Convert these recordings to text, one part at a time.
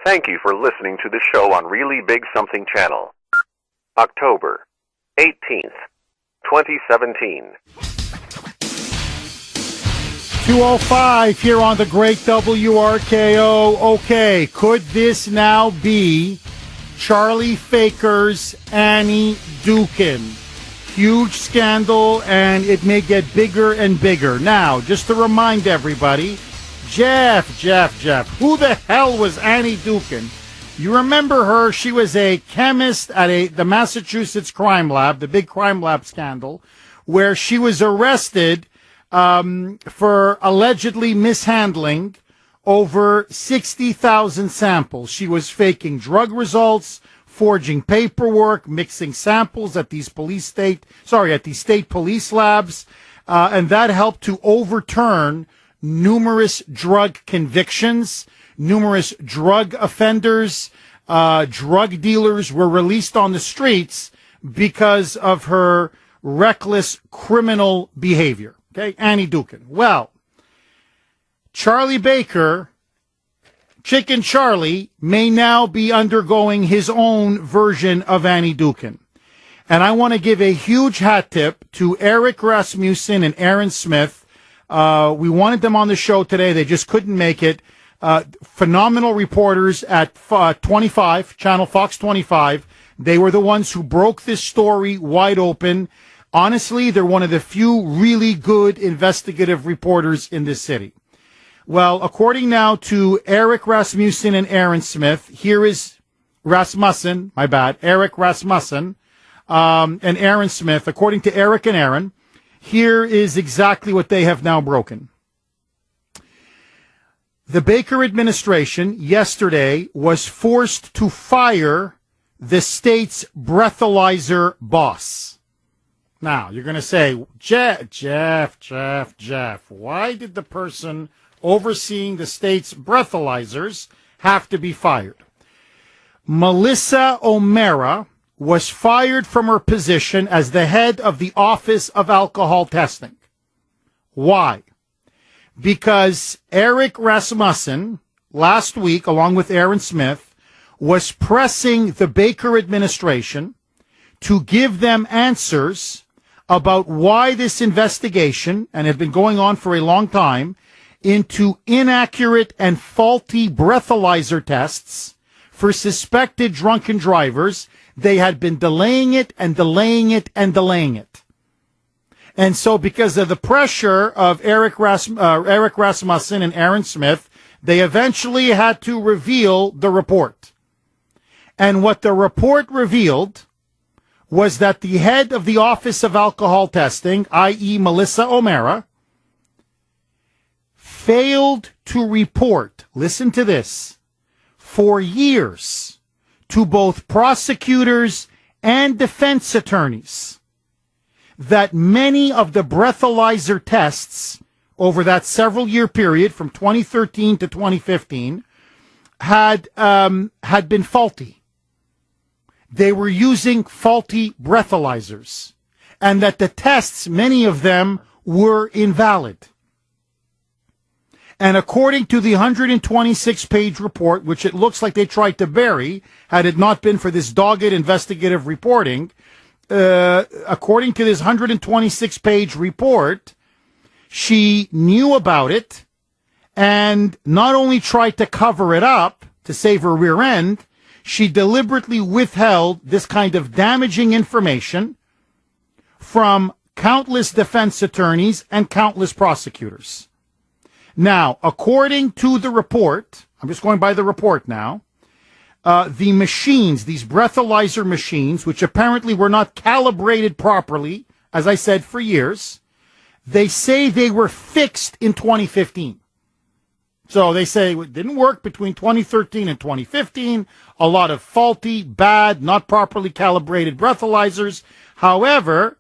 Thank you for listening to the show on Really Big Something Channel. October 18th, 2017. 2:05 here on the great WRKO. Okay, could this now be Charlie Faker's Annie Dukin? Huge scandal, and it may get bigger and bigger. Now, just to remind everybody, Jeff, who the hell was Annie Dukin? You remember her? She was a chemist at the Massachusetts crime lab, the big crime lab scandal, where she was arrested for allegedly mishandling over 60,000 samples. She was faking drug results, forging paperwork, mixing samples at these state police labs, and that helped to overturn numerous drug convictions. Numerous drug offenders, drug dealers were released on the streets because of her reckless criminal behavior. Okay, Annie Dukin. Well, Charlie Baker, Chicken Charlie, may now be undergoing his own version of Annie Dukin. And I want to give a huge hat tip to Eric Rasmussen and Aaron Smith. We wanted them on the show today. They just couldn't make it. Phenomenal reporters at 25, Channel Fox 25. They were the ones who broke this story wide open. Honestly, they're one of the few really good investigative reporters in this city. Well, according now to Eric Rasmussen and Aaron Smith, here is Eric Rasmussen and Aaron Smith. According to Eric and Aaron, here is exactly what they have now broken. The Baker administration yesterday was forced to fire the state's breathalyzer boss. Now, you're going to say, Jeff, why did the person overseeing the state's breathalyzers have to be fired? Melissa O'Mara was fired from her position as the head of the Office of Alcohol Testing. Why? Because Eric Rasmussen, last week, along with Aaron Smith, was pressing the Baker administration to give them answers about why this investigation, and had been going on for a long time, into inaccurate and faulty breathalyzer tests for suspected drunken drivers. They had been delaying it. And so because of the pressure of Eric Rasmussen and Aaron Smith, they eventually had to reveal the report. And what the report revealed was that the head of the Office of Alcohol Testing, i.e. Melissa O'Mara, failed to report, listen to this, for years to both prosecutors and defense attorneys that many of the breathalyzer tests over that several-year period from 2013 to 2015 had been faulty. They were using faulty breathalyzers, and that the tests, many of them, were invalid. And according to the 126-page report, which it looks like they tried to bury, had it not been for this dogged investigative reporting, according to this 126-page report, she knew about it and not only tried to cover it up to save her rear end, she deliberately withheld this kind of damaging information from countless defense attorneys and countless prosecutors. Now, according to the report, I'm just going by the report now, the machines, these breathalyzer machines, which apparently were not calibrated properly, as I said, for years, they say they were fixed in 2015. So they say it didn't work between 2013 and 2015. A lot of faulty, bad, not properly calibrated breathalyzers. However,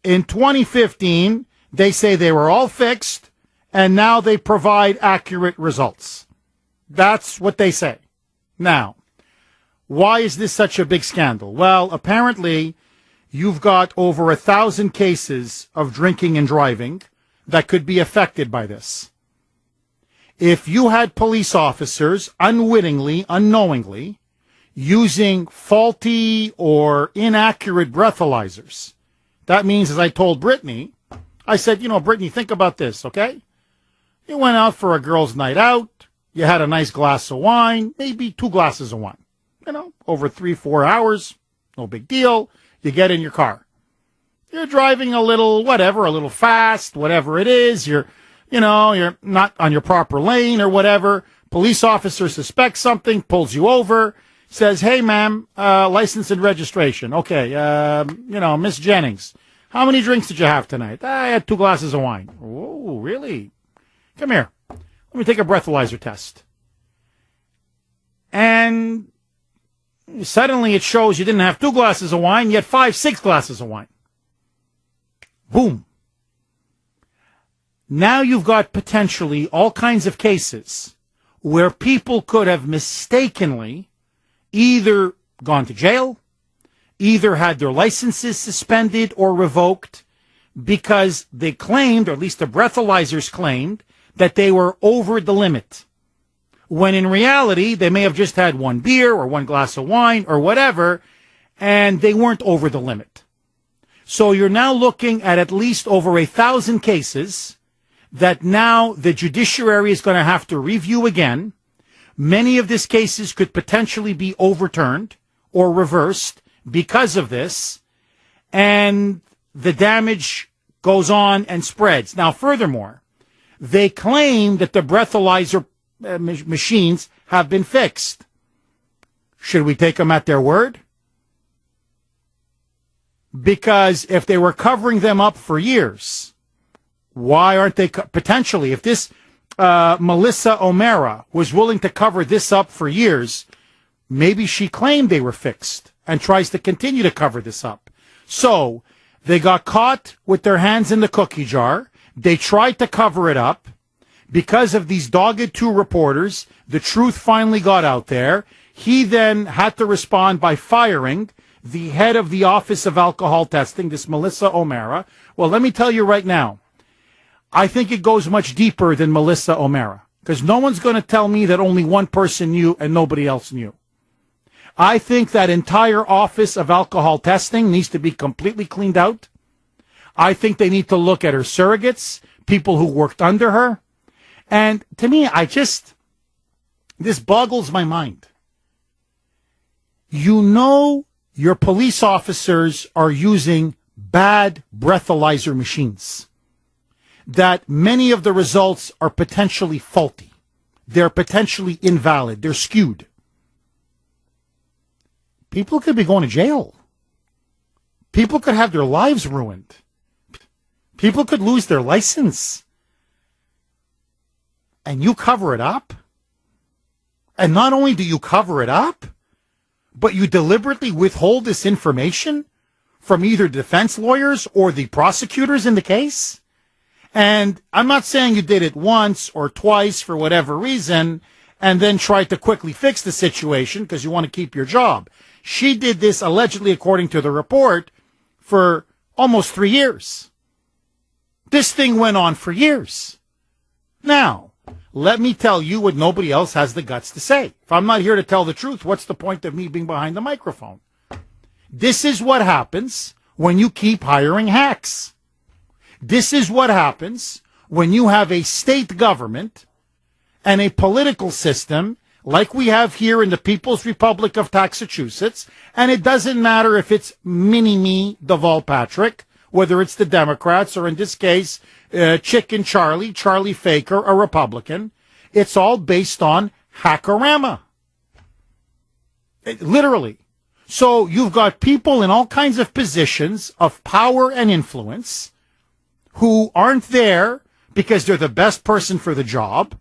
in 2015, they say they were all fixed, and now they provide accurate results. That's what they say. Now, why is this such a big scandal? Well, apparently, you've got over 1,000 cases of drinking and driving that could be affected by this. if you had police officers unwittingly, unknowingly, using faulty or inaccurate breathalyzers. That means, as I told Brittany, I said, Brittany, think about this, okay? You went out for a girls' night out. You had a nice glass of wine, maybe 2 glasses of wine. Over 3-4 hours, no big deal. You get in your car. You're driving a little fast, whatever it is. You're not on your proper lane or whatever. Police officer suspects something, pulls you over, says, hey, ma'am, license and registration. Okay, Miss Jennings, how many drinks did you have tonight? I had 2 glasses of wine. Oh, really? Come here. Let me take a breathalyzer test. And suddenly it shows you didn't have 2 glasses of wine, you had 5-6 glasses of wine. Boom. Now you've got potentially all kinds of cases where people could have mistakenly either gone to jail, either had their licenses suspended or revoked because they claimed, or at least the breathalyzers claimed, that they were over the limit. When in reality, they may have just had 1 beer or 1 glass of wine or whatever, and they weren't over the limit. So you're now looking at least over 1,000 cases that now the judiciary is going to have to review again. Many of these cases could potentially be overturned or reversed because of this, and the damage goes on and spreads. Now, furthermore, they claim that the breathalyzer machines have been fixed. Should we take them at their word? Because if they were covering them up for years, why aren't they potentially? If this Melissa O'Mara was willing to cover this up for years, maybe she claimed they were fixed and tries to continue to cover this up. So they got caught with their hands in the cookie jar. They tried to cover it up. Because of these dogged 2 reporters, the truth finally got out there. He then had to respond by firing the head of the Office of Alcohol Testing, this Melissa O'Mara. Well, let me tell you right now, I think it goes much deeper than Melissa O'Mara, because no one's going to tell me that only one person knew and nobody else knew. I think that entire Office of Alcohol Testing needs to be completely cleaned out. I think they need to look at her surrogates, people who worked under her. And to me, this boggles my mind. Your police officers are using bad breathalyzer machines, that many of the results are potentially faulty. They're potentially invalid. They're skewed. People could be going to jail. People could have their lives ruined. People could lose their license. And you cover it up? And not only do you cover it up, but you deliberately withhold this information from either defense lawyers or the prosecutors in the case? And I'm not saying you did it once or twice for whatever reason and then tried to quickly fix the situation because you want to keep your job. She did this, allegedly, according to the report, for almost 3 years. This thing went on for years. Now, let me tell you what nobody else has the guts to say. If I'm not here to tell the truth, what's the point of me being behind the microphone? This is what happens when you keep hiring hacks. This is what happens when you have a state government and a political system like we have here in the People's Republic of Massachusetts, and it doesn't matter if it's mini-me, Deval Patrick, whether it's the Democrats or in this case, Chicken Charlie Faker, a Republican. It's all based on hackorama. Literally. So you've got people in all kinds of positions of power and influence who aren't there because they're the best person for the job,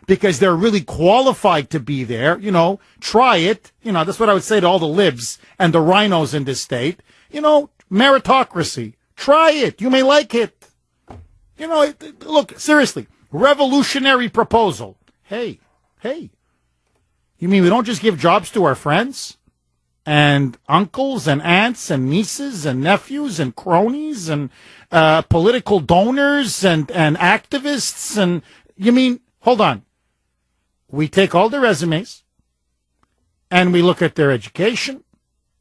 because they're really qualified to be there. Try it. That's what I would say to all the libs and the rhinos in this state. Meritocracy. Try it. You may like it. Look, seriously, revolutionary proposal. Hey, you mean we don't just give jobs to our friends and uncles and aunts and nieces and nephews and cronies and political donors and activists? And you mean, hold on, we take all the resumes and we look at their education,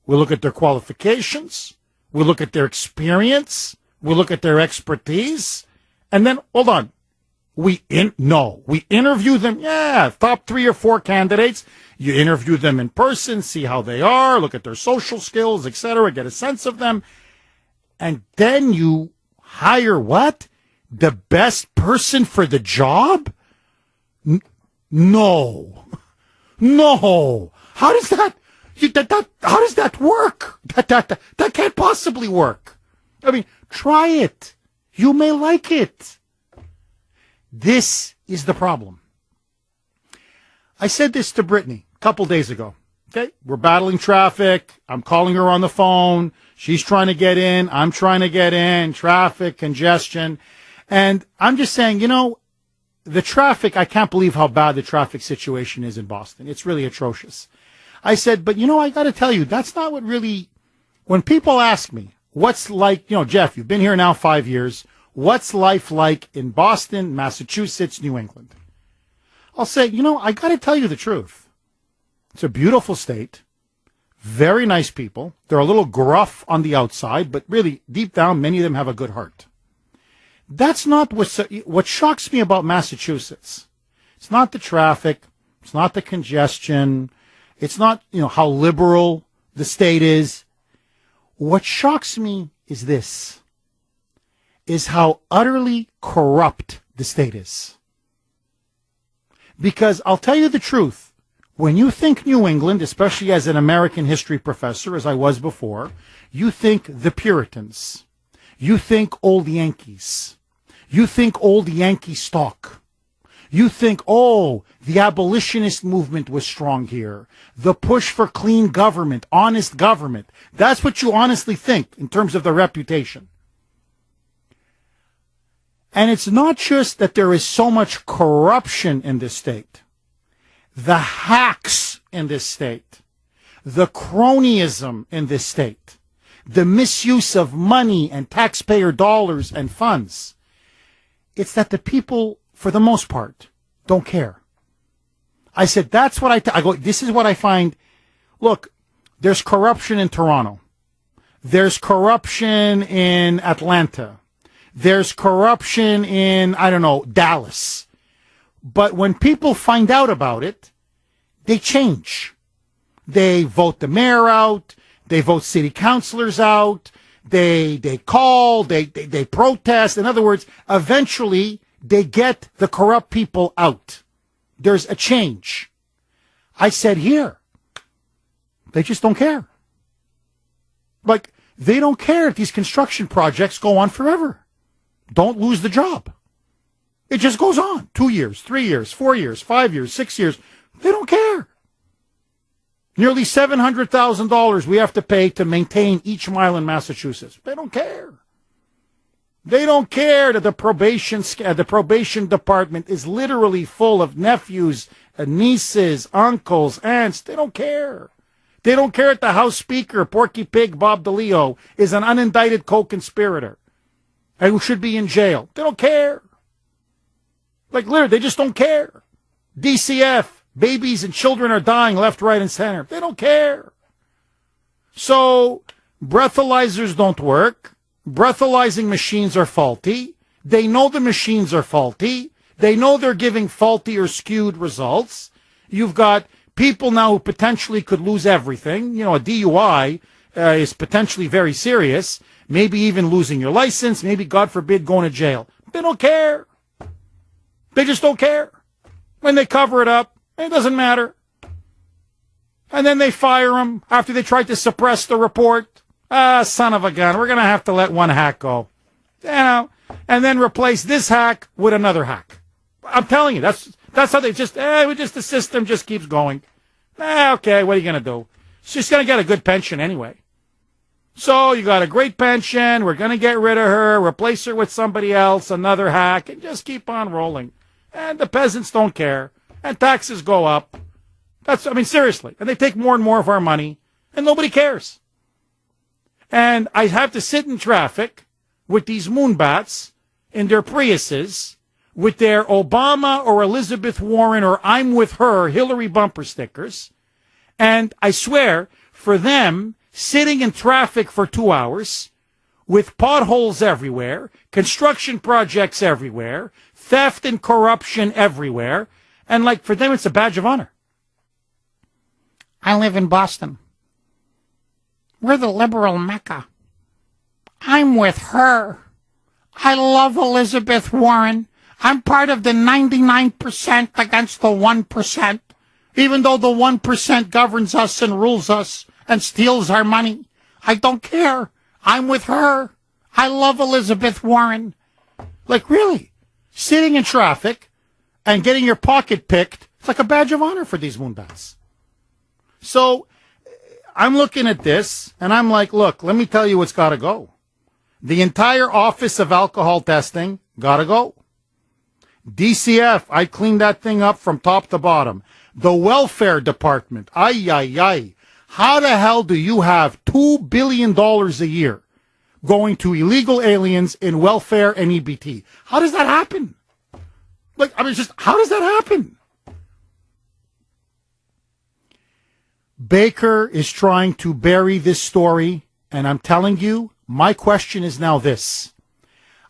we look at their qualifications, we look at their experience, we look at their expertise, and then, hold on, we interview them, top 3 or 4 candidates. You interview them in person, see how they are, look at their social skills, etc., get a sense of them. And then you hire what? The best person for the job? No. How does that how does that work? That can't possibly work. I mean, try it. You may like it. This is the problem. I said this to Brittany a couple days ago. Okay, we're battling traffic. I'm calling her on the phone. She's trying to get in. I'm trying to get in. Traffic, congestion. And I'm just saying, the traffic, I can't believe how bad the traffic situation is in Boston. It's really atrocious. I said, but I got to tell you, that's not what really, when people ask me, what's like, Jeff, you've been here now 5 years. What's life like in Boston, Massachusetts, New England? I'll say, I got to tell you the truth. It's a beautiful state. Very nice people. They're a little gruff on the outside, but really, deep down, many of them have a good heart. That's not what shocks me about Massachusetts. It's not the traffic. It's not the congestion. It's not, how liberal the state is. What shocks me is this, is how utterly corrupt the state is. Because I'll tell you the truth, when you think New England, especially as an American history professor, as I was before, you think the Puritans. You think old Yankees. You think old Yankee stock. You think, the abolitionist movement was strong here. The push for clean government, honest government. That's what you honestly think in terms of the reputation. And it's not just that there is so much corruption in this state. The hacks in this state. The cronyism in this state. The misuse of money and taxpayer dollars and funds. It's that the people, for the most part, don't care. I said, that's what I go, this is what I find. Look, there's corruption in Toronto. There's corruption in Atlanta. There's corruption in, Dallas. But when people find out about it, they change. They vote the mayor out. They vote city councilors out. They call. They protest. In other words, eventually they get the corrupt people out. There's a change. I said here, they just don't care. Like, they don't care if these construction projects go on forever. Don't lose the job. It just goes on. 2 years, 3 years, 4 years, 5 years, 6 years. They don't care. Nearly $700,000 we have to pay to maintain each mile in Massachusetts. They don't care. They don't care that the probation department is literally full of nephews, nieces, uncles, aunts. They don't care. They don't care that the House Speaker, Porky Pig Bob DeLeo, is an unindicted co-conspirator and who should be in jail. They don't care. Like, literally, they just don't care. DCF, babies and children are dying left, right, and center. They don't care. So, breathalyzers don't work. Breathalyzing machines are faulty. They know the machines are faulty. They know they're giving faulty or skewed results. You've got people now who potentially could lose everything. A DUI is potentially very serious. Maybe even losing your license. Maybe, God forbid, going to jail. They don't care. They just don't care. When they cover it up, it doesn't matter. And then they fire them after they tried to suppress the report. Son of a gun. We're going to have to let one hack go. And then replace this hack with another hack. I'm telling you, that's how they the system just keeps going. Okay, what are you going to do? She's going to get a good pension anyway. So you got a great pension. We're going to get rid of her, replace her with somebody else, another hack, and just keep on rolling. And the peasants don't care. And taxes go up. Seriously. And they take more and more of our money, and nobody cares. And I have to sit in traffic with these moonbats in their Priuses, with their Obama or Elizabeth Warren or I'm with her Hillary bumper stickers. And I swear, for them, sitting in traffic for 2 hours with potholes everywhere, construction projects everywhere, theft and corruption everywhere, and like for them it's a badge of honor. I live in Boston. We're the liberal Mecca. I'm with her. I love Elizabeth Warren. I'm part of the 99% against the 1%, even though the 1% governs us and rules us and steals our money. I don't care. I'm with her. I love Elizabeth Warren. Like, really? Sitting in traffic and getting your pocket picked, it's like a badge of honor for these moonbats. So I'm looking at this, and I'm like, look, let me tell you what's got to go. The entire Office of Alcohol Testing got to go. DCF, I cleaned that thing up from top to bottom. The Welfare Department, ay. How the hell do you have $2 billion a year going to illegal aliens in welfare and EBT? How does that happen? How does that happen? Baker is trying to bury this story, and I'm telling you, my question is now this.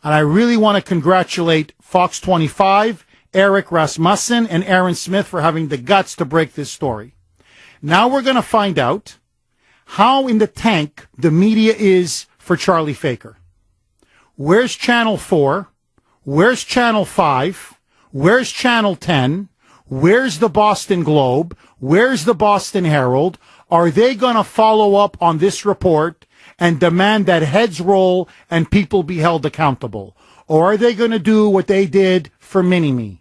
And I really want to congratulate Fox 25, Eric Rasmussen, and Aaron Smith for having the guts to break this story. Now we're going to find out how in the tank the media is for Charlie Faker. Where's Channel 4? Where's Channel 5? Where's Channel 10? Where's the Boston Globe? Where's the Boston Herald? Are they going to follow up on this report and demand that heads roll and people be held accountable? Or are they going to do what they did for Mini-Me?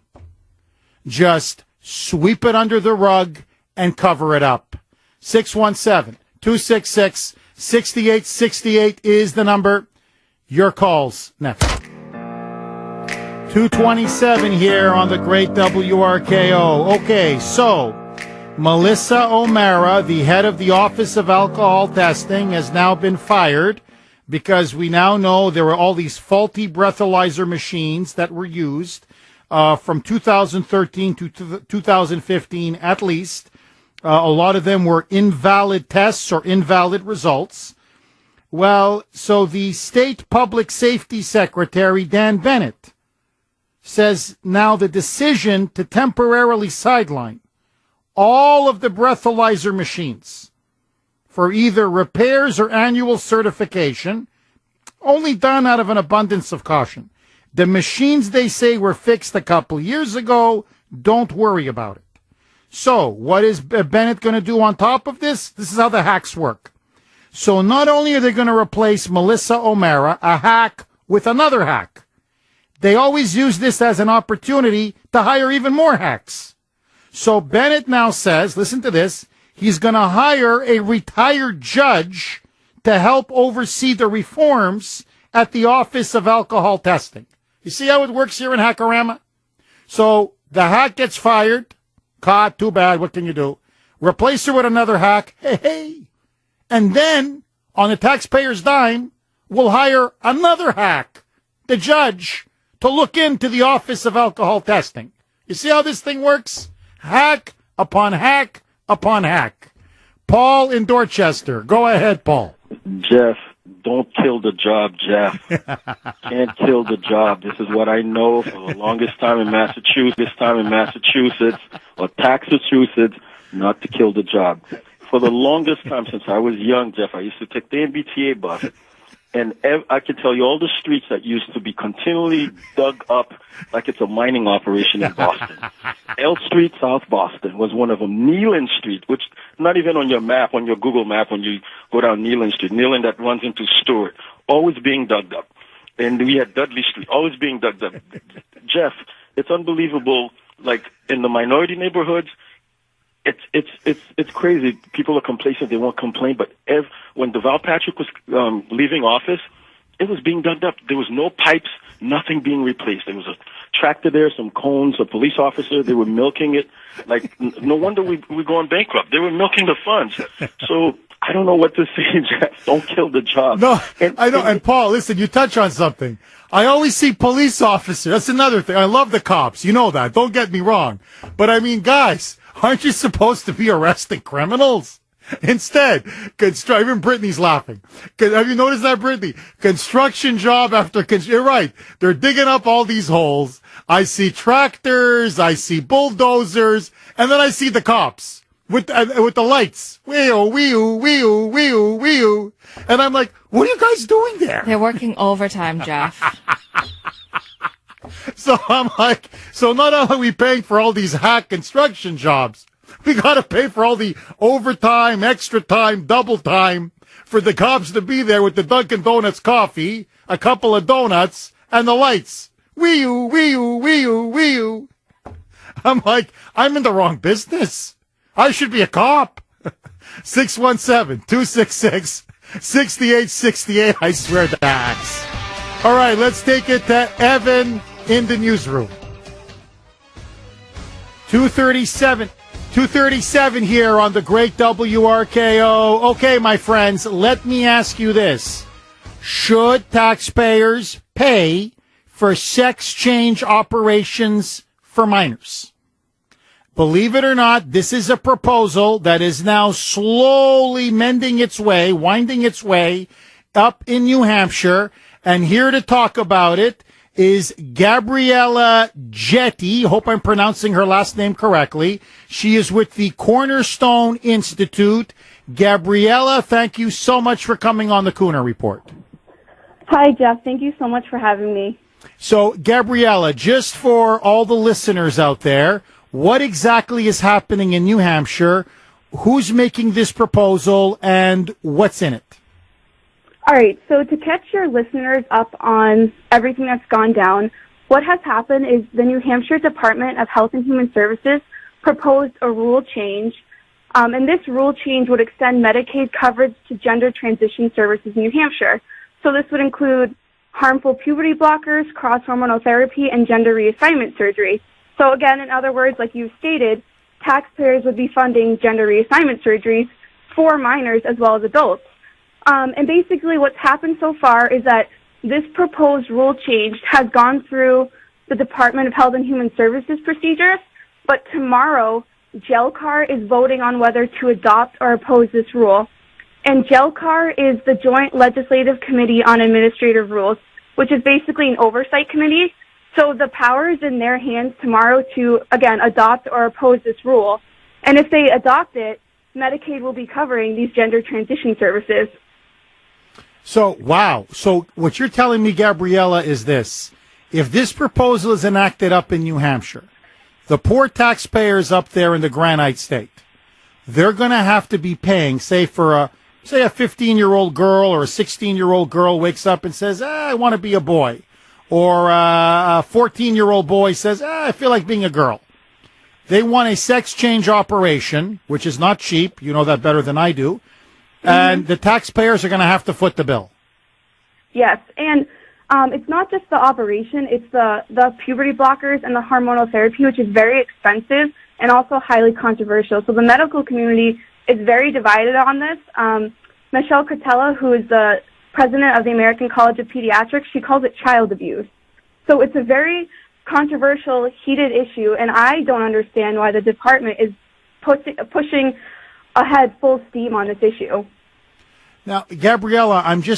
Just sweep it under the rug and cover it up. 617-266-6868 is the number. Your calls next. 227 here on the great WRKO. Okay, so Melissa O'Mara, the head of the Office of Alcohol Testing, has now been fired because we now know there were all these faulty breathalyzer machines that were used from 2013 to 2015 at least. A lot of them were invalid tests or invalid results. Well, so the State Public Safety Secretary, Dan Bennett, says now the decision to temporarily sideline all of the breathalyzer machines for either repairs or annual certification, only done out of an abundance of caution. The machines they say were fixed a couple years ago, don't worry about it. So, what is Bennett going to do on top of this? This is how the hacks work. So not only are they going to replace Melissa O'Mara, a hack, with another hack, they always use this as an opportunity to hire even more hacks. So Bennett now says, listen to this, he's going to hire a retired judge to help oversee the reforms at the Office of Alcohol Testing. You see how it works here in Hackorama? So the hack gets fired. Caught, too bad, what can you do? Replace her with another hack. Hey. And then, on the taxpayer's dime, we'll hire another hack, the judge, to look into the Office of Alcohol Testing. You see how this thing works? Hack upon hack upon hack. Paul in Dorchester. Go ahead, Paul. Jeff, don't kill the job, Jeff. Can't kill the job. This is what I know for the longest time in Massachusetts, or Taxachusetts, not to kill the job. For the longest time since I was young, Jeff, I used to take the MBTA bus, and I can tell you all the streets that used to be continually dug up like it's a mining operation in Boston. L Street, South Boston, was one of them. Neyland Street, which not even on your map, on your Google map, when you go down Neyland Street, Neyland that runs into Stewart, always being dug up. And we had Dudley Street, always being dug up. Jeff, it's unbelievable. Like in the minority neighborhoods, it's crazy. People are complacent; they won't complain. But when Deval Patrick was leaving office, it was being dug up. There was no pipes, nothing being replaced. There was a tractor there, some cones, a police officer. They were milking it. Like no wonder we're going bankrupt. They were milking the funds. So I don't know what to say, Jeff. Don't kill the job. No, I know. And Paul, listen, you touch on something. I always see police officers. That's another thing. I love the cops. You know that. Don't get me wrong. But I mean, guys, aren't you supposed to be arresting criminals? Instead, even Brittany's laughing. Have you noticed that, Brittany? Construction job after you're right. They're digging up all these holes. I see tractors. I see bulldozers. And then I see the cops with the lights. Wee-oo, wee-oo, wee-oo, wee-oo, wee-oo. And I'm like, what are you guys doing there? They're working overtime, Jeff. So I'm like, so not only are we paying for all these hack construction jobs, we got to pay for all the overtime, extra time, double time for the cops to be there with the Dunkin' Donuts coffee, a couple of donuts, and the lights. Wee-oo, wee-oo, wee-oo, wee-oo. I'm like, I'm in the wrong business. I should be a cop. 617-266-6868. I swear to Axe. All right, let's take it to Evan in the newsroom. 237 here on the great WRKO. Okay, my friends, let me ask you this. Should taxpayers pay for sex change operations for minors? Believe it or not, this is a proposal that is now slowly winding its way up in New Hampshire. And here to talk about it is Gabriella Jetty. Hope I'm pronouncing her last name correctly. She is with the Cornerstone Institute. Gabriella, thank you so much for coming on the Kuhner Report. Hi, Jeff. Thank you so much for having me. So, Gabriella, just for all the listeners out there, what exactly is happening in New Hampshire? Who's making this proposal and what's in it? All right, so to catch your listeners up on everything that's gone down, what has happened is the New Hampshire Department of Health and Human Services proposed a rule change, and this rule change would extend Medicaid coverage to gender transition services in New Hampshire. So this would include harmful puberty blockers, cross-hormonal therapy, and gender reassignment surgery. So again, in other words, like you stated, taxpayers would be funding gender reassignment surgeries for minors as well as adults. And basically what's happened so far is that this proposed rule change has gone through the Department of Health and Human Services procedures, but tomorrow, GELCAR is voting on whether to adopt or oppose this rule. And GELCAR is the Joint Legislative Committee on Administrative Rules, which is basically an oversight committee. So the power is in their hands tomorrow to, again, adopt or oppose this rule. And if they adopt it, Medicaid will be covering these gender transition services. So, wow. So what you're telling me, Gabriella, is this. If this proposal is enacted up in New Hampshire, the poor taxpayers up there in the Granite State, they're going to have to be paying, say a 15-year-old girl or a 16-year-old girl wakes up and says, I want to be a boy. Or a 14-year-old boy says, I feel like being a girl. They want a sex change operation, which is not cheap. You know that better than I do. Mm-hmm. And the taxpayers are going to have to foot the bill. Yes, and it's not just the operation. It's the puberty blockers and the hormonal therapy, which is very expensive and also highly controversial. So the medical community is very divided on this. Michelle Cotella, who is the president of the American College of Pediatrics, she calls it child abuse. So it's a very controversial, heated issue, and I don't understand why the department is pushing ahead full steam on this issue. Now, Gabriella, do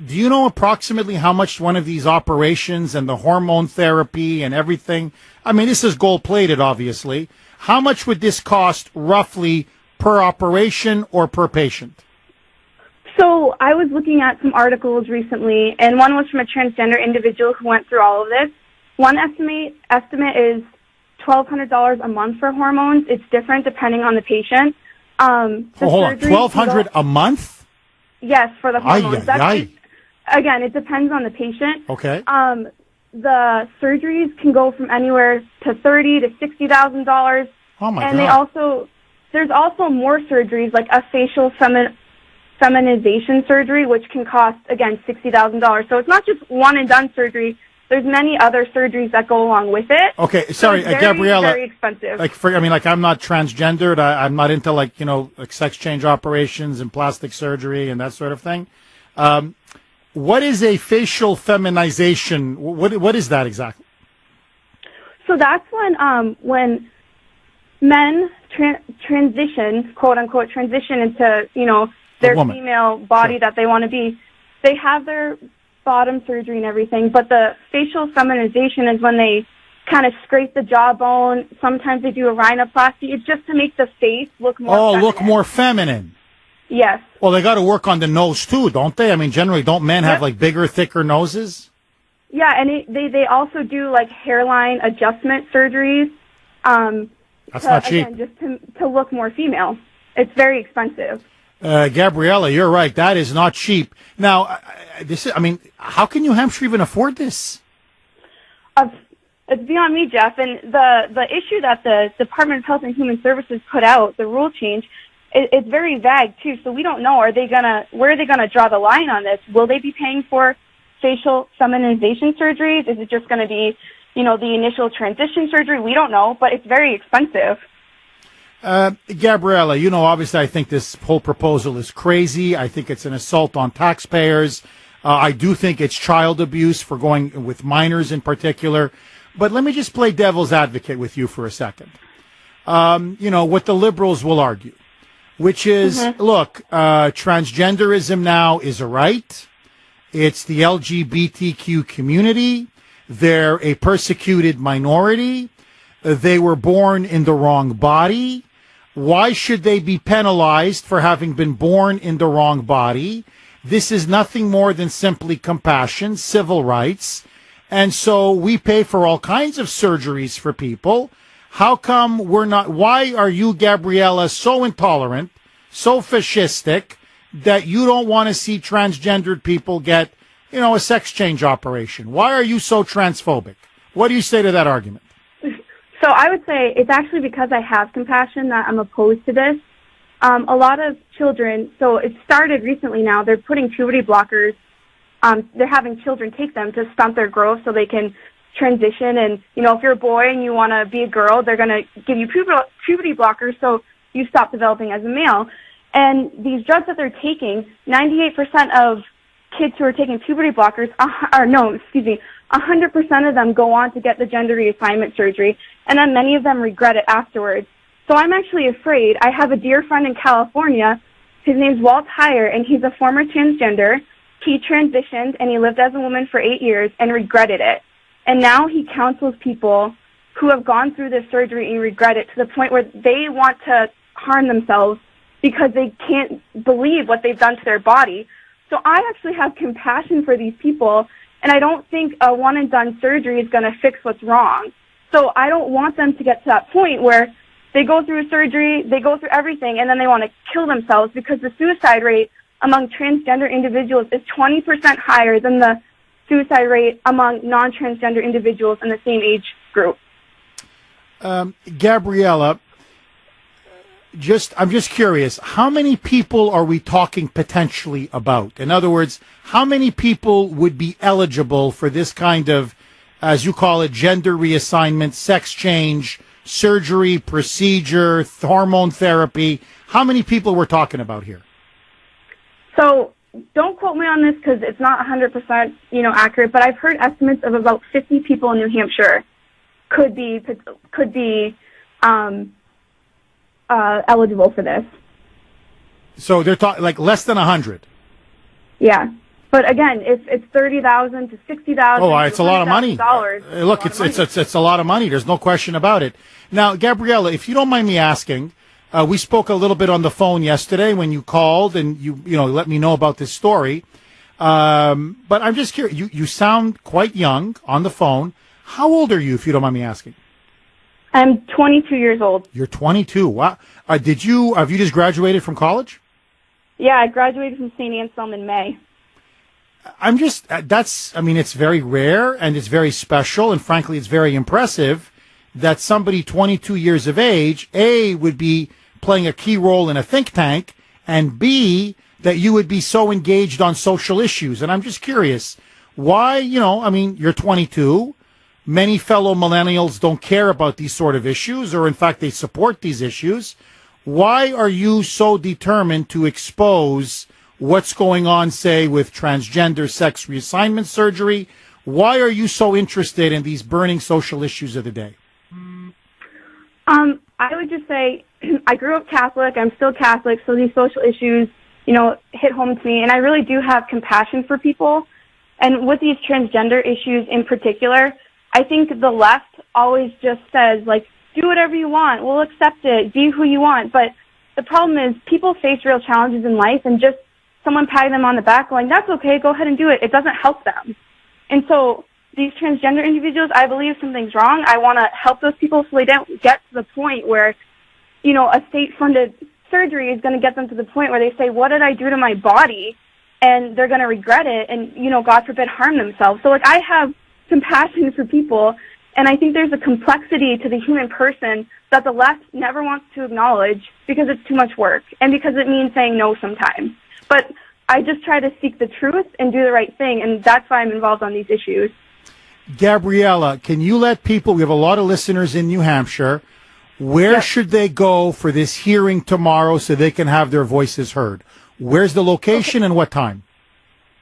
you know approximately how much one of these operations and the hormone therapy and everything, this is gold-plated, obviously. How much would this cost roughly per operation or per patient? So I was looking at some articles recently, and one was from a transgender individual who went through all of this. One estimate is $1,200 a month for hormones. It's different depending on the patient. Hold on, $1,200 a month? Yes, for the hormones. Again, it depends on the patient. Okay. The surgeries can go from anywhere to $30,000 to $60,000. Oh my and God. There's also more surgeries like a facial feminization surgery, which can cost, again, $60,000. So it's not just one and done surgery There's many other surgeries that go along with it. Okay, sorry, so it's Gabriella. Very expensive. I'm not transgendered. I'm not into like sex change operations and plastic surgery and that sort of thing. What is a facial feminization? What is that exactly? So that's when men transition, quote unquote, transition into their female body that they want to be. They have their bottom surgery and everything, but the facial feminization is when they kind of scrape the jawbone. Sometimes they do a rhinoplasty. It's just to make the face look more feminine. Look more feminine. Yes. Well, they got to work on the nose too, don't they? I mean, generally, don't men have like bigger, thicker noses? Yeah, and they also do like hairline adjustment surgeries. That's not cheap. Again, just to look more female. It's very expensive. Gabriella, you're right. That is not cheap. Now, how can New Hampshire even afford this? It's beyond me, Jeff. And the issue that the Department of Health and Human Services put out, the rule change, it's very vague too. So we don't know. Where are they gonna draw the line on this? Will they be paying for facial feminization surgeries? Is it just going to be, the initial transition surgery? We don't know, but it's very expensive. Gabriella, obviously I think this whole proposal is crazy. I think it's an assault on taxpayers. I do think it's child abuse for going with minors in particular. But let me just play devil's advocate with you for a second. What the liberals will argue, which is, look, transgenderism now is a right. It's the LGBTQ community. They're a persecuted minority. They were born in the wrong body. Why should they be penalized for having been born in the wrong body? This is nothing more than simply compassion, civil rights. And so we pay for all kinds of surgeries for people. How come why are you, Gabriella, so intolerant, so fascistic, that you don't want to see transgendered people get, a sex change operation? Why are you so transphobic? What do you say to that argument? So I would say it's actually because I have compassion that I'm opposed to this. A lot of children, so it started recently now, they're putting puberty blockers, they're having children take them to stunt their growth so they can transition. And, if you're a boy and you want to be a girl, they're going to give you puberty blockers so you stop developing as a male. And these drugs that they're taking, 98% of kids who are taking puberty blockers, 100% of them go on to get the gender reassignment surgery, and then many of them regret it afterwards. So I'm actually afraid. I have a dear friend in California. His name's Walt Heyer, and he's a former transgender. He transitioned, and he lived as a woman for 8 years and regretted it. And now he counsels people who have gone through this surgery and regret it to the point where they want to harm themselves because they can't believe what they've done to their body. So I actually have compassion for these people, and I don't think a one-and-done surgery is going to fix what's wrong. So I don't want them to get to that point where they go through a surgery, they go through everything, and then they want to kill themselves, because the suicide rate among transgender individuals is 20% higher than the suicide rate among non-transgender individuals in the same age group. Gabriella, I'm just curious, how many people are we talking potentially about? In other words, how many people would be eligible for this kind of, as you call it, gender reassignment, sex change, surgery, procedure, hormone therapy? How many people we're talking about here? So don't quote me on this because it's not 100% accurate, but I've heard estimates of about 50 people in New Hampshire could be eligible for this. So they're talking like less than 100. Yeah, but again, it's $30,000 to $60,000. Oh, it's a lot of money. Look, it's a lot of money. There's no question about it. Now, Gabriella, if you don't mind me asking, we spoke a little bit on the phone yesterday when you called and you let me know about this story. But I'm just curious. You sound quite young on the phone. How old are you, if you don't mind me asking? I'm 22 years old. You're 22. Wow. Have you just graduated from college? Yeah, I graduated from St. Anselm in May. It's very rare and it's very special, and frankly, it's very impressive that somebody 22 years of age, A, would be playing a key role in a think tank, and B, that you would be so engaged on social issues. And I'm just curious, Why, you're 22. Many fellow millennials don't care about these sort of issues, or in fact, they support these issues. Why are you so determined to expose what's going on, say, with transgender sex reassignment surgery? Why are you so interested in these burning social issues of the day? I would just say I grew up Catholic. I'm still Catholic, so these social issues, hit home to me. And I really do have compassion for people. And with these transgender issues in particular, I think the left always just says, like, do whatever you want. We'll accept it. Be who you want. But the problem is people face real challenges in life, and just someone patting them on the back going, that's okay, go ahead and do it. It doesn't help them. And so these transgender individuals, I believe something's wrong. I want to help those people so they don't get to the point where, a state-funded surgery is going to get them to the point where they say, what did I do to my body? And they're going to regret it and, God forbid, harm themselves. So, I have compassion for people, and I think there's a complexity to the human person that the left never wants to acknowledge because it's too much work and because it means saying no sometimes. But I just try to seek the truth and do the right thing, and that's why I'm involved on these issues. Gabriella, can you let people, we have a lot of listeners in New Hampshire, where should they go for this hearing tomorrow so they can have their voices heard? Where's the location and what time?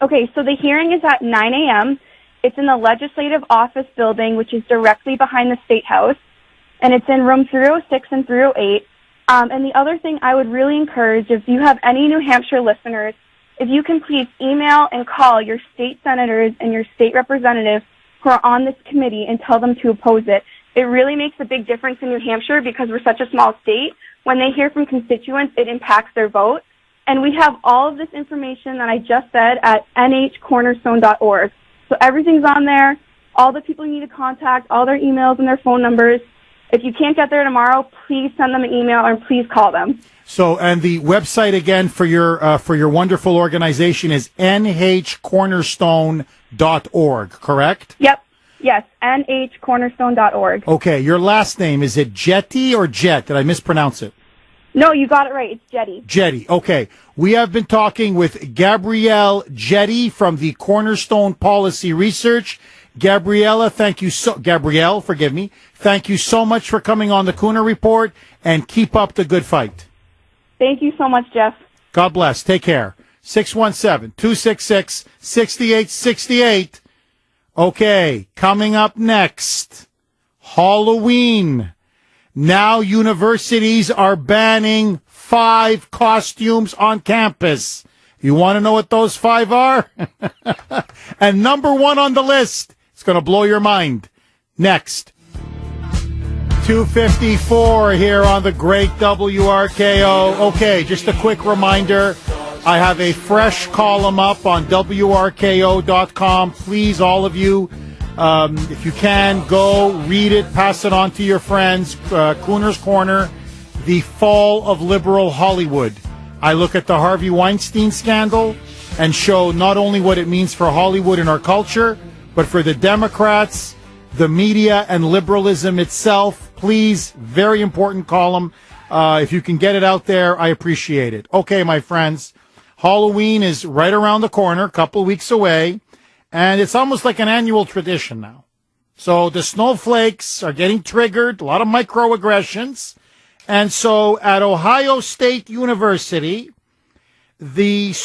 Okay, so the hearing is at 9 a.m. It's in the Legislative Office Building, which is directly behind the State House, and it's in room 306 and 308. And the other thing I would really encourage, if you have any New Hampshire listeners, if you can please email and call your state senators and your state representatives who are on this committee and tell them to oppose it. It really makes a big difference in New Hampshire because we're such a small state. When they hear from constituents, it impacts their vote. And we have all of this information that I just said at nhcornerstone.org. So everything's on there, all the people you need to contact, all their emails and their phone numbers. If you can't get there tomorrow, please send them an email or please call them. So, and the website again for your wonderful organization is nhcornerstone.org, correct? Yep. Yes, nhcornerstone.org. Okay, your last name, is it Jetty or Jet? Did I mispronounce it? No, you got it right. It's Jetty. Jetty. Okay. We have been talking with Gabrielle Jetty from the Cornerstone Policy Research. Gabrielle, thank you so much for coming on the Kuhner Report, and keep up the good fight. Thank you so much, Jeff. God bless. Take care. 617-266-6868. Okay, coming up next, Halloween. Now universities are banning 5 costumes on campus. You want to know what those 5 are? And number 1 on the list, it's going to blow your mind. Next. 2:54 here on the great WRKO. Okay, just a quick reminder. I have a fresh column up on WRKO.com. Please, all of you, if you can, go read it, pass it on to your friends. Kuhner's Corner, the fall of liberal Hollywood. I look at the Harvey Weinstein scandal and show not only what it means for Hollywood and our culture, but for the Democrats, the media, and liberalism itself. Please, very important column. If you can get it out there, I appreciate it. Okay, my friends. Halloween is right around the corner, a couple weeks away, and it's almost like an annual tradition now. So the snowflakes are getting triggered, a lot of microaggressions. And so at Ohio State University, the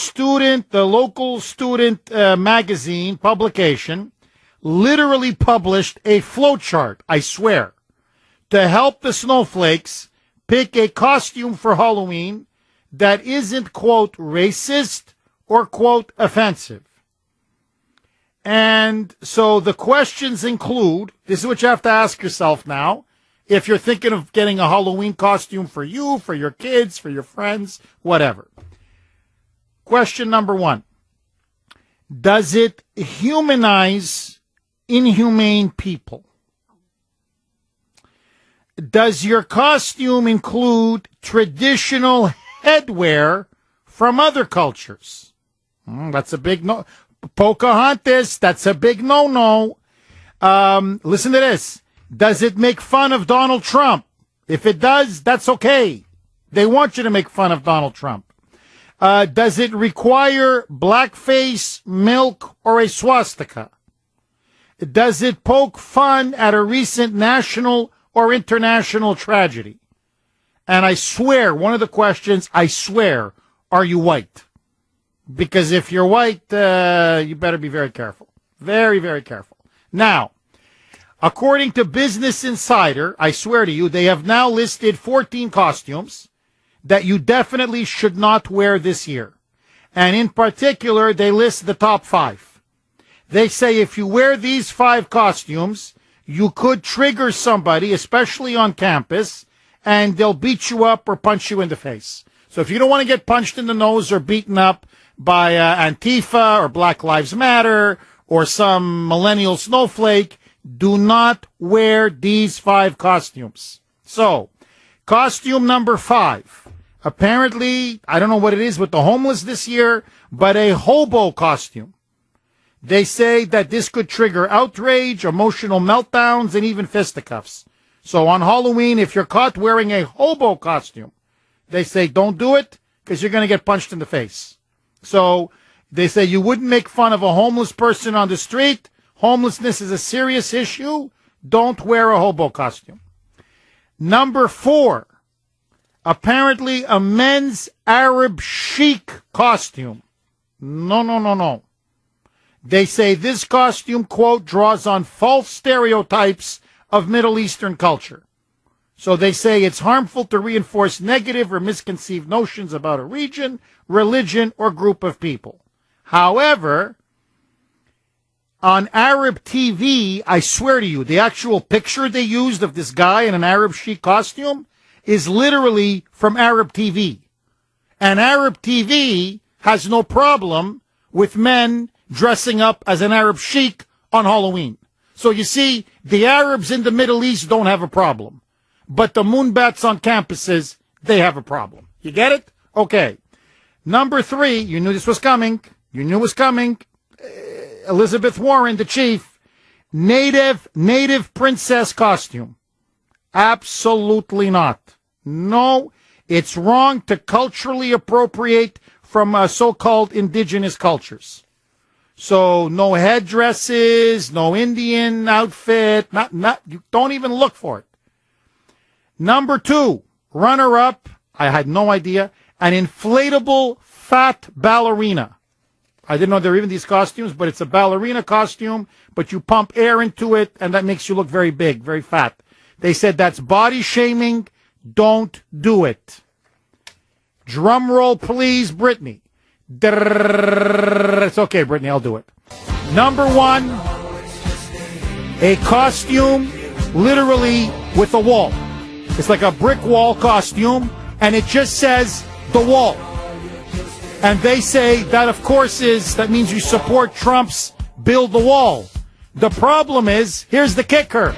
local student magazine publication literally published a flowchart, I swear, to help the snowflakes pick a costume for Halloween that isn't, quote, racist or, quote, offensive. And so the questions include, this is what you have to ask yourself now, if you're thinking of getting a Halloween costume for you, for your kids, for your friends, whatever. Question number 1. Does it humanize inhumane people? Does your costume include traditional headwear from other cultures? That's a big no. Pocahontas, that's a big no-no. Listen to this. Does it make fun of Donald Trump? If it does, that's okay. They want you to make fun of Donald Trump. Does it require blackface, milk, or a swastika? Does it poke fun at a recent national or international tragedy? And I swear, one of the questions, I swear, are you white? Because if you're white, you better be very careful. Very, very careful. Now, according to Business Insider, I swear to you, they have now listed 14 costumes that you definitely should not wear this year. And in particular, they list the top 5. They say if you wear these 5 costumes, you could trigger somebody, especially on campus, and they'll beat you up or punch you in the face. So if you don't want to get punched in the nose or beaten up by Antifa or Black Lives Matter or some millennial snowflake, do not wear these 5 costumes. So, costume number 5. Apparently, I don't know what it is with the homeless this year, but a hobo costume. They say that this could trigger outrage, emotional meltdowns, and even fisticuffs. So on Halloween, if you're caught wearing a hobo costume, they say don't do it because you're going to get punched in the face. So they say you wouldn't make fun of a homeless person on the street. Homelessness is a serious issue. Don't wear a hobo costume. Number 4. Apparently a men's Arab chic costume. No. They say this costume, quote, draws on false stereotypes of Middle Eastern culture. So they say it's harmful to reinforce negative or misconceived notions about a region, religion, or group of people. However, on Arab TV, I swear to you, the actual picture they used of this guy in an Arab chic costume is literally from Arab TV. And Arab TV has no problem with men dressing up as an Arab sheik on Halloween. So you see, the Arabs in the Middle East don't have a problem. But the moonbats on campuses, they have a problem. You get it? Okay. Number 3, you knew this was coming. You knew it was coming. Elizabeth Warren, the chief, native princess costume. Absolutely not. No, it's wrong to culturally appropriate from so-called indigenous cultures. So no headdresses, no Indian outfit, you don't even look for it. Number 2, runner-up, I had no idea, an inflatable fat ballerina. I didn't know there were even these costumes, but it's a ballerina costume, but you pump air into it, and that makes you look very big, very fat. They said that's body shaming. Don't do it. Drum roll, please, Brittany. It's okay, Brittany, I'll do it. Number 1, a costume literally with a wall. It's like a brick wall costume, and it just says the wall. And they say that, of course, that means you support Trump's build the wall. The problem is, here's the kicker.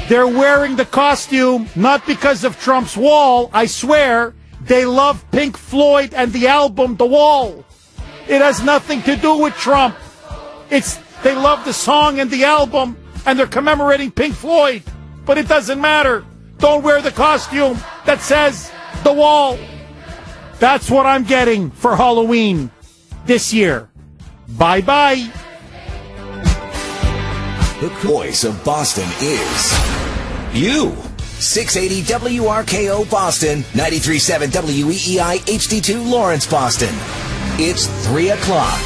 They're wearing the costume not because of Trump's wall. I swear, they love Pink Floyd and the album The Wall. It has nothing to do with Trump. They love the song and the album, and they're commemorating Pink Floyd. But it doesn't matter. Don't wear the costume that says The Wall. That's what I'm getting for Halloween this year. Bye-bye. The voice of Boston is you. 680 WRKO Boston, 93.7 WEEI HD2 Lawrence, Boston. It's 3 o'clock.